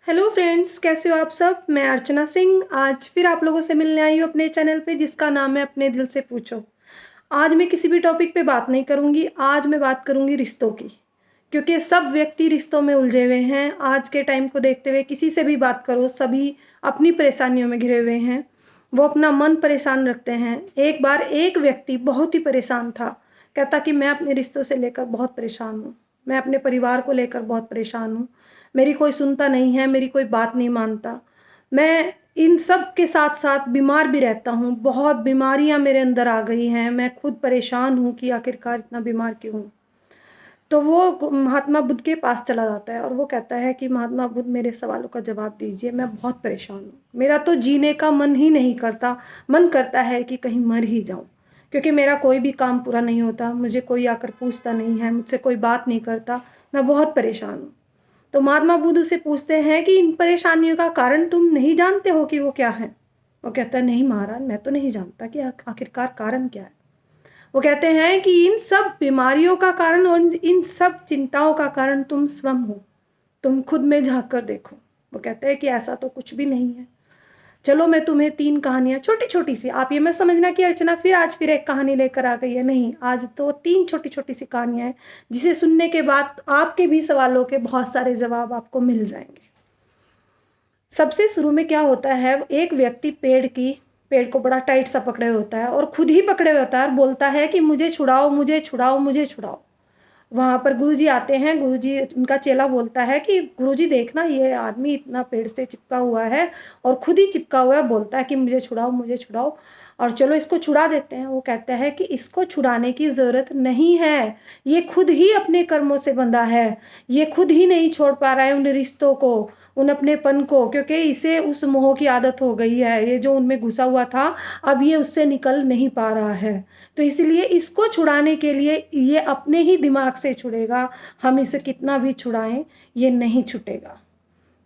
Hello friends, कैसे हो आप सब। मैं अर्चना सिंह आज फिर आप लोगों से मिलने आई हूँ अपने चैनल पे जिसका नाम है अपने दिल से पूछो। आज मैं किसी भी टॉपिक पे बात नहीं करूँगी, आज मैं बात करूँगी रिश्तों की। क्योंकि सब व्यक्ति रिश्तों में उलझे हुए हैं। आज के टाइम को देखते हुए किसी से भी बात करो, सभी अपनी परेशानियों में घिरे हुए हैं। वो अपना मन परेशान रखते हैं। एक बार एक व्यक्ति बहुत ही परेशान था, कहता कि मैं अपने रिश्तों से लेकर बहुत परेशान हूँ, मैं अपने परिवार को लेकर बहुत परेशान हूँ, मेरी कोई सुनता नहीं है, मेरी कोई बात नहीं मानता। मैं इन सब के साथ साथ बीमार भी रहता हूँ, बहुत बीमारियाँ मेरे अंदर आ गई हैं, मैं खुद परेशान हूँ कि आखिरकार इतना बीमार क्यों हूँ। तो वो महात्मा बुद्ध के पास चला जाता है और वो कहता है कि महात्मा बुद्ध, मेरे सवालों का जवाब दीजिए, मैं बहुत परेशान हूँ, मेरा तो जीने का मन ही नहीं करता, मन करता है कि कहीं मर ही जाऊँ। क्योंकि मेरा कोई भी काम पूरा नहीं होता, मुझे कोई आकर पूछता नहीं है, मुझसे कोई बात नहीं करता, मैं बहुत परेशान हूँ। तो महात्मा बुद्ध से पूछते हैं कि इन परेशानियों का कारण तुम नहीं जानते हो कि वो क्या है। वो कहता है, नहीं महाराज, मैं तो नहीं जानता कि आखिरकार कारण क्या है। वो कहते हैं कि इन सब बीमारियों का कारण और इन सब चिंताओं का कारण तुम स्वयं हो, तुम खुद में झांक कर देखो। वो कहते हैं कि ऐसा तो कुछ भी नहीं है। चलो मैं तुम्हें 3 कहानियां, छोटी छोटी सी, आप ये मत समझना कि अर्चना आज फिर एक कहानी लेकर आ गई है, नहीं, आज तो 3 छोटी छोटी सी कहानियां हैं जिसे सुनने के बाद आपके भी सवालों के बहुत सारे जवाब आपको मिल जाएंगे। सबसे शुरू में क्या होता है, एक व्यक्ति पेड़ को बड़ा टाइट सा पकड़े हुए होता है और खुद ही पकड़े हुए होता है और बोलता है कि मुझे छुड़ाओ, मुझे छुड़ाओ, मुझे छुड़ाओ। वहां पर गुरुजी आते हैं। गुरुजी, उनका चेला बोलता है कि गुरुजी देखना, ये आदमी इतना पेड़ से चिपका हुआ है और खुद ही चिपका हुआ है, बोलता है कि मुझे छुड़ाओ, मुझे छुड़ाओ, और चलो इसको छुड़ा देते हैं। वो कहता है कि इसको छुड़ाने की ज़रूरत नहीं है, ये खुद ही अपने कर्मों से बंधा है, ये खुद ही नहीं छोड़ पा रहा है उन रिश्तों को, उन अपनेपन को, क्योंकि इसे उस मोह की आदत हो गई है, ये जो उनमें घुसा हुआ था अब ये उससे निकल नहीं पा रहा है। तो इसलिए इसको छुड़ाने के लिए ये अपने ही दिमाग से छुड़ेगा, हम इसे कितना भी छुड़ाएं ये नहीं छूटेगा।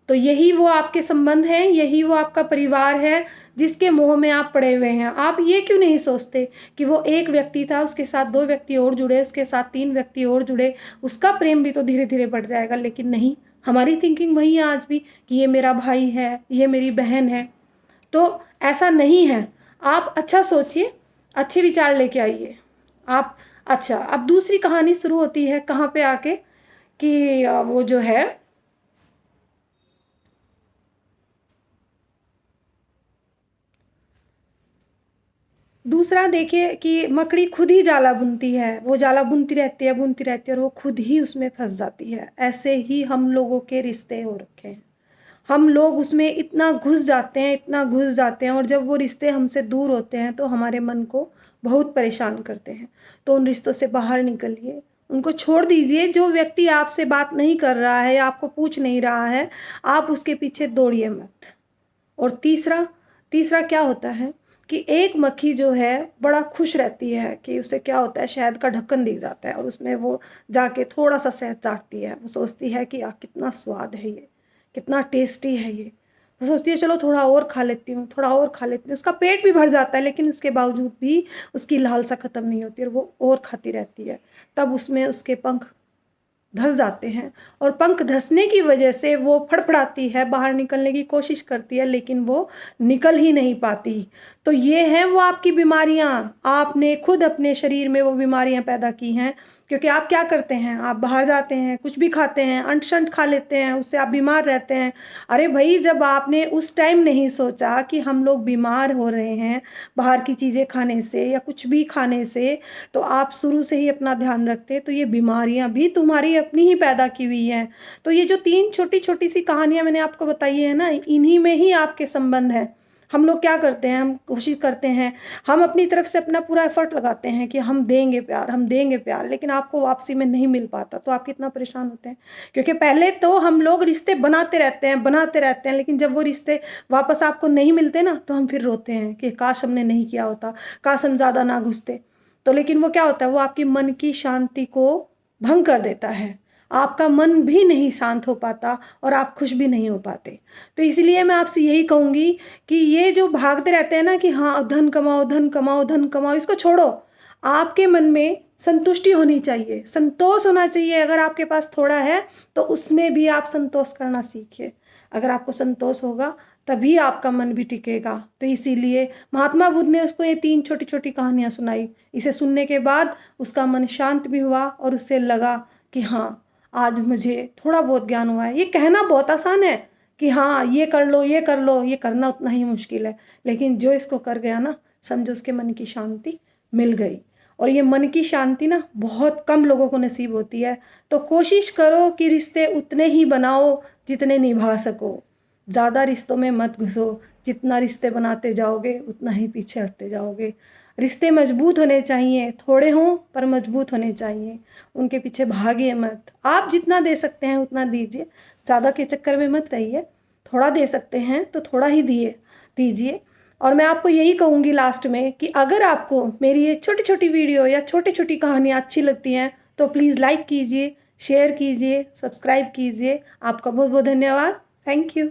तो यही वो आपके संबंध हैं, यही वो आपका परिवार है जिसके मोह में आप पड़े हुए हैं। आप ये क्यों नहीं सोचते कि वो एक व्यक्ति था, उसके साथ 2 व्यक्ति और जुड़े, उसके साथ 3 व्यक्ति और जुड़े, उसका प्रेम भी तो धीरे धीरे बढ़ जाएगा। लेकिन नहीं, हमारी थिंकिंग वही है आज भी कि ये मेरा भाई है, ये मेरी बहन है। तो ऐसा नहीं है। आप अच्छा सोचिए, अच्छे विचार लेके आइए आप। अच्छा, अब दूसरी कहानी शुरू होती है कहाँ पे आके कि वो जो है, दूसरा देखिए कि मकड़ी खुद ही जाला बुनती है, वो जाला बुनती रहती है, बुनती रहती है और वो खुद ही उसमें फंस जाती है। ऐसे ही हम लोगों के रिश्ते हो रखे हैं, हम लोग उसमें इतना घुस जाते हैं, इतना घुस जाते हैं, और जब वो रिश्ते हमसे दूर होते हैं तो हमारे मन को बहुत परेशान करते हैं। तो उन रिश्तों से बाहर निकलिए, उनको छोड़ दीजिए। जो व्यक्ति आपसे बात नहीं कर रहा है या आपको पूछ नहीं रहा है, आप उसके पीछे दौड़िए मत। और तीसरा तीसरा क्या होता है कि एक मक्खी जो है बड़ा खुश रहती है कि उसे क्या होता है, शहद का ढक्कन दिख जाता है और उसमें वो जाके थोड़ा सा शहद चाटती है। वो सोचती है कि कितना स्वाद है ये, कितना टेस्टी है ये। वो सोचती है चलो थोड़ा और खा लेती हूँ, थोड़ा और खा लेती हूँ। उसका पेट भी भर जाता है लेकिन उसके बावजूद भी उसकी लालसा ख़त्म नहीं होती और वो और खाती रहती है। तब उसमें उसके पंख धंस जाते हैं और पंख धंसने की वजह से वो फड़फड़ाती है, बाहर निकलने की कोशिश करती है लेकिन वो निकल ही नहीं पाती। तो ये हैं वो आपकी बीमारियां, आपने खुद अपने शरीर में वो बीमारियां पैदा की हैं। क्योंकि आप क्या करते हैं, आप बाहर जाते हैं, कुछ भी खाते हैं, अंट शंट खा लेते हैं, उससे आप बीमार रहते हैं। अरे भाई, जब आपने उस टाइम नहीं सोचा कि हम लोग बीमार हो रहे हैं बाहर की चीज़ें खाने से या कुछ भी खाने से, तो आप शुरू से ही अपना ध्यान रखते तो ये बीमारियां भी तुम्हारी अपनी ही पैदा की हुई हैं। तो ये जो 3 छोटी छोटी सी कहानियां मैंने आपको बताई है ना, इन्हीं में ही आपके संबंध है। हम लोग क्या करते हैं, हम कोशिश करते हैं, हम अपनी तरफ से अपना पूरा एफर्ट लगाते हैं कि हम देंगे प्यार, हम देंगे प्यार, लेकिन आपको वापसी में नहीं मिल पाता तो आप कितना परेशान होते हैं। क्योंकि पहले तो हम लोग रिश्ते बनाते रहते हैं, बनाते रहते हैं, लेकिन जब वो रिश्ते वापस आपको नहीं मिलते ना तो हम फिर रोते हैं कि काश हमने नहीं किया होता, काश हम ज़्यादा ना घुसते। तो लेकिन वो क्या होता है, वो आपकी मन की शांति को भंग कर देता है, आपका मन भी नहीं शांत हो पाता और आप खुश भी नहीं हो पाते। तो इसलिए मैं आपसे यही कहूँगी कि ये जो भागते रहते हैं ना कि हाँ धन कमाओ, धन कमाओ, धन कमाओ, इसको छोड़ो। आपके मन में संतुष्टि होनी चाहिए, संतोष होना चाहिए। अगर आपके पास थोड़ा है तो उसमें भी आप संतोष करना सीखिए। अगर आपको संतोष होगा तभी आपका मन भी टिकेगा। तो इसीलिए महात्मा बुद्ध ने उसको ये 3 छोटी-छोटी कहानियाँ सुनाई। इसे सुनने के बाद उसका मन शांत भी हुआ और उससे लगा कि हाँ, आज मुझे थोड़ा बहुत ज्ञान हुआ है। ये कहना बहुत आसान है कि हाँ, ये कर लो, ये कर लो, ये करना उतना ही मुश्किल है। लेकिन जो इसको कर गया ना, समझो उसके मन की शांति मिल गई। और ये मन की शांति ना बहुत कम लोगों को नसीब होती है। तो कोशिश करो कि रिश्ते उतने ही बनाओ जितने निभा सको। ज़्यादा रिश्तों में मत घुसो। जितना रिश्ते बनाते जाओगे उतना ही पीछे हटते जाओगे। रिश्ते मजबूत होने चाहिए, थोड़े हों पर मजबूत होने चाहिए। उनके पीछे भागिए मत। आप जितना दे सकते हैं उतना दीजिए, ज़्यादा के चक्कर में मत रहिए। थोड़ा दे सकते हैं तो थोड़ा ही दीजिए। और मैं आपको यही कहूँगी लास्ट में कि अगर आपको मेरी ये छोटी-छोटी वीडियो या छोटी-छोटी कहानियाँ अच्छी लगती हैं तो प्लीज़ लाइक कीजिए, शेयर कीजिए, सब्सक्राइब कीजिए। आपका बहुत-बहुत धन्यवाद। Thank you.